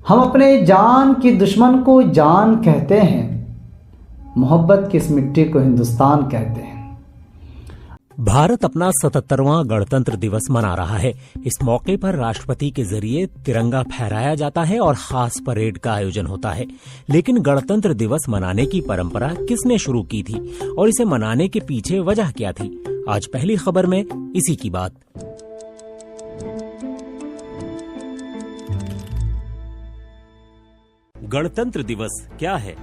हम अपने जान के दुश्मन को जान कहते हैं, मोहब्बत की इस मिट्टी को हिंदुस्तान कहते हैं। भारत अपना 77वां गणतंत्र दिवस मना रहा है। इस मौके पर राष्ट्रपति के जरिए तिरंगा फहराया जाता है और खास परेड का आयोजन होता है। लेकिन गणतंत्र दिवस मनाने की परंपरा किसने शुरू की थी और इसे मनाने के पीछे वजह क्या थी? आज पहली खबर में इसी की बात। गणतंत्र दिवस क्या है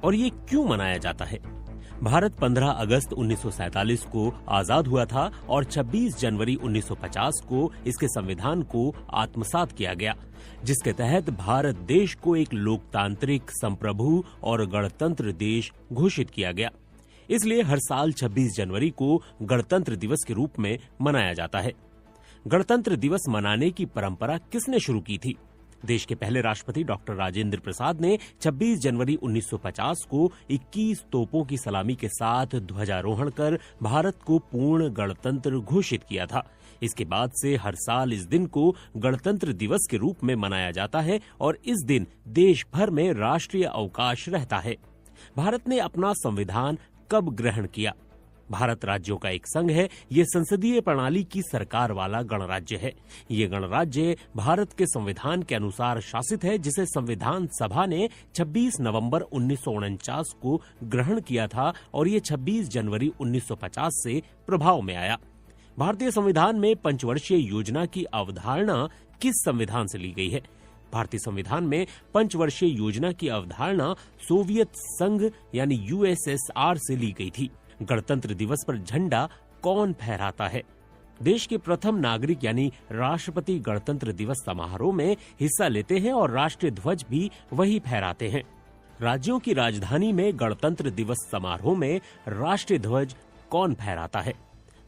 और ये क्यों मनाया जाता है? भारत 15 अगस्त 1947 को आजाद हुआ था और 26 जनवरी 1950 को इसके संविधान को आत्मसात किया गया, जिसके तहत भारत देश को एक लोकतांत्रिक, संप्रभु और गणतंत्र देश घोषित किया गया। इसलिए हर साल 26 जनवरी को गणतंत्र दिवस के रूप में मनाया जाता है। गणतंत्र दिवस मनाने की परंपरा किसने शुरू की थी? देश के पहले राष्ट्रपति डॉक्टर राजेंद्र प्रसाद ने 26 जनवरी 1950 को 21 तोपों की सलामी के साथ ध्वजारोहण कर भारत को पूर्ण गणतंत्र घोषित किया था। इसके बाद से हर साल इस दिन को गणतंत्र दिवस के रूप में मनाया जाता है और इस दिन देश भर में राष्ट्रीय अवकाश रहता है। भारत ने अपना संविधान कब ग्रहण किया? भारत राज्यों का एक संघ है। ये संसदीय प्रणाली की सरकार वाला गणराज्य है। ये गणराज्य भारत के संविधान के अनुसार शासित है, जिसे संविधान सभा ने 26 नवंबर 1949 को ग्रहण किया था और ये 26 जनवरी 1950 से प्रभाव में आया। भारतीय संविधान में पंचवर्षीय योजना की अवधारणा किस संविधान से ली गई है? भारतीय संविधान में पंचवर्षीय योजना की अवधारणा सोवियत संघ यानी USSR से ली गई थी। गणतंत्र दिवस पर झंडा कौन फहराता है? देश के प्रथम नागरिक यानी राष्ट्रपति गणतंत्र दिवस समारोह में हिस्सा लेते हैं और राष्ट्रीय ध्वज भी वही फहराते हैं। राज्यों की राजधानी में गणतंत्र दिवस समारोह में राष्ट्रीय ध्वज कौन फहराता है?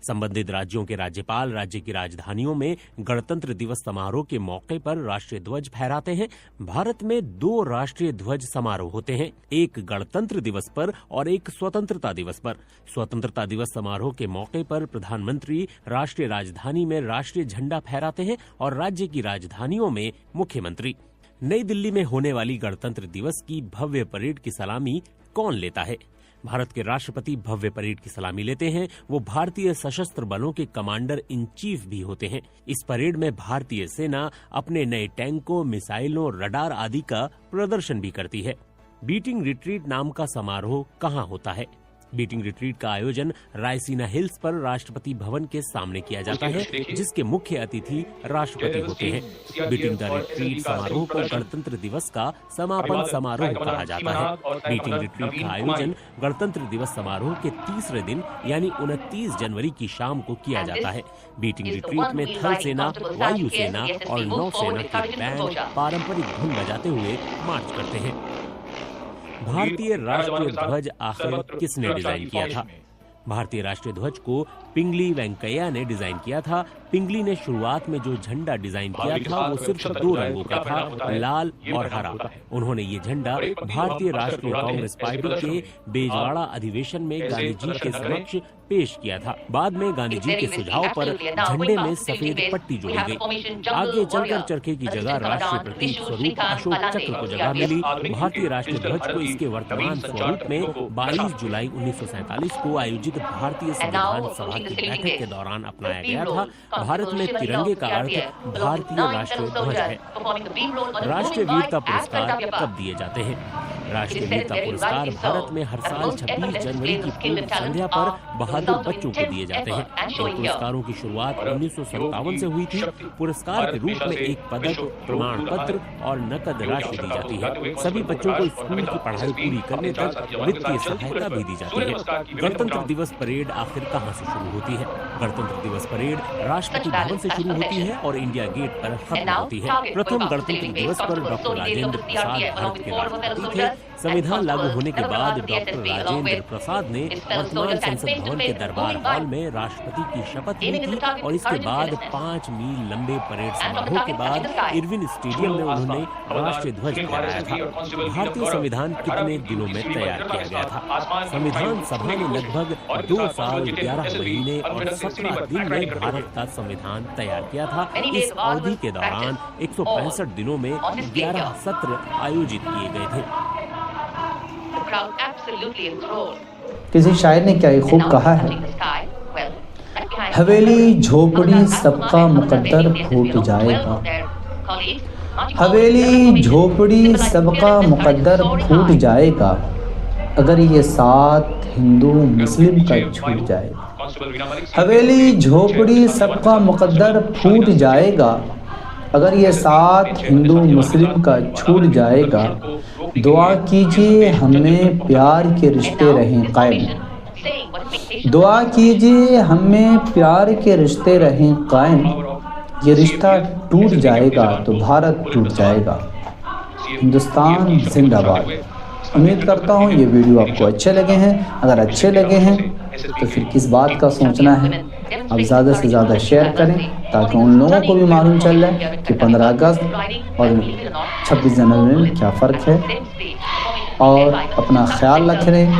संबंधित राज्यों के राज्यपाल राज्य की राजधानियों में गणतंत्र दिवस समारोह के मौके पर राष्ट्रीय ध्वज फहराते हैं। भारत में 2 राष्ट्रीय ध्वज समारोह होते हैं, एक गणतंत्र दिवस पर और एक स्वतंत्रता दिवस पर। स्वतंत्रता दिवस समारोह के मौके पर प्रधानमंत्री राष्ट्रीय राजधानी में राष्ट्रीय झंडा फहराते हैं और राज्य की राजधानियों में मुख्यमंत्री। नई दिल्ली में होने वाली गणतंत्र दिवस की भव्य परेड की सलामी कौन लेता है? भारत के राष्ट्रपति भव्य परेड की सलामी लेते हैं। वो भारतीय सशस्त्र बलों के कमांडर इन चीफ भी होते हैं। इस परेड में भारतीय सेना अपने नए टैंकों, मिसाइलों, रडार आदि का प्रदर्शन भी करती है। बीटिंग रिट्रीट नाम का समारोह कहाँ होता है? बीटिंग रिट्रीट का आयोजन रायसीना हिल्स पर राष्ट्रपति भवन के सामने किया जाता है, जिसके मुख्य अतिथि राष्ट्रपति होते हैं। बीटिंग द रिट्रीट समारोह को गणतंत्र दिवस का समापन समारोह कहा जाता है। बीटिंग रिट्रीट का आयोजन गणतंत्र दिवस समारोह के तीसरे दिन यानी 29 जनवरी की शाम को किया जाता है। बीटिंग रिट्रीट में थल सेना, वायु सेना और नौसेना के बैंड पारंपरिक धुन बजाते हुए मार्च करते हैं। भारतीय राष्ट्रीय ध्वज आखिर किसने डिजाइन किया था? भारतीय राष्ट्रीय ध्वज को पिंगली वेंकैया ने डिजाइन किया था। पिंगली ने शुरुआत में जो झंडा डिजाइन किया था वो सिर्फ 2 रंगों का था, लाल और हरा। उन्होंने ये झंडा भारतीय राष्ट्रीय कांग्रेस पार्टी के बेजवाड़ा अधिवेशन में गांधी जी के समक्ष पेश किया था। बाद में गांधी जी के सुझाव पर झंडे में सफेद पट्टी जोड़ी गई। आगे चलकर चरखे की जगह राष्ट्रीय प्रतीक स्वरूप अशोक चक्र को जगह मिली। भारतीय राष्ट्रीय ध्वज को इसके वर्तमान स्वरूप में 22 जुलाई 1947 को आयोजित भारतीय संविधान सभा की बैठक के दौरान अपनाया गया था। भारत में तिरंगे का अर्थ भारतीय राष्ट्रीय ध्वज है। राष्ट्रीय वीरता पुरस्कार कब दिए जाते हैं? राष्ट्रीय वीरता पुरस्कार भारत में हर साल 26 जनवरी की पूर्व संध्या पर बहादुर बच्चों को दिए जाते हैं। इन पुरस्कारों की शुरुआत 1957 से हुई थी। पुरस्कार के रूप में एक पदक, प्रमाण पत्र और नकद राशि दी जाती है। सभी बच्चों को स्कूल की पढ़ाई पूरी करने तक वित्तीय सहायता भी दी जाती है। गणतंत्र दिवस परेड आखिर कहां से शुरू होती है? गणतंत्र दिवस परेड राष्ट्रपति भवन से शुरू होती है और इंडिया गेट पर खत्म होती है। प्रथम गणतंत्र दिवस पर डॉक्टर राजेंद्र प्रसाद भारत के राष्ट्रपति थे। संविधान लागू होने के बाद डॉक्टर राजेंद्र प्रसाद ने वर्तमान संसद भवन के दरबार हॉल में राष्ट्रपति की शपथ ली थी और इसके बाद 5 मील लंबे परेड समारोह के बाद इरविन स्टेडियम में उन्होंने राष्ट्रीय ध्वज फहराया था। भारतीय संविधान कितने दिनों में तैयार किया गया था? संविधान सभा ने लगभग 2 साल 11 महीने और 17 दिन में भारत का संविधान तैयार किया था। इस अवधि के दौरान 165 दिनों में 11 सत्र आयोजित किए गए थे। किसी शायर ने क्या खूब कहा है, हवेली झोपड़ी सबका मुकद्दर फूट जाएगा। हवेली झोपड़ी सबका मुकद्दर फूट जाएगा अगर ये साथ हिंदू मुस्लिम का छूट जाएगा। हवेली झोपड़ी सबका मुकद्दर फूट जाएगा अगर ये साथ हिंदू मुस्लिम का छूट जाएगा। दुआ कीजिए हमें प्यार के रिश्ते रहें कायम। दुआ कीजिए हमें प्यार के रिश्ते रहें कायम। ये रिश्ता टूट जाएगा तो भारत टूट जाएगा। हिंदुस्तान जिंदाबाद। उम्मीद करता हूँ ये वीडियो आपको अच्छे लगे हैं। अगर अच्छे लगे हैं तो फिर किस बात का सोचना है, आप ज़्यादा से ज़्यादा शेयर करें ताकि उन लोगों को भी मालूम चल जाए कि 15 अगस्त और 26 जनवरी में क्या फ़र्क है। और अपना ख्याल रखें।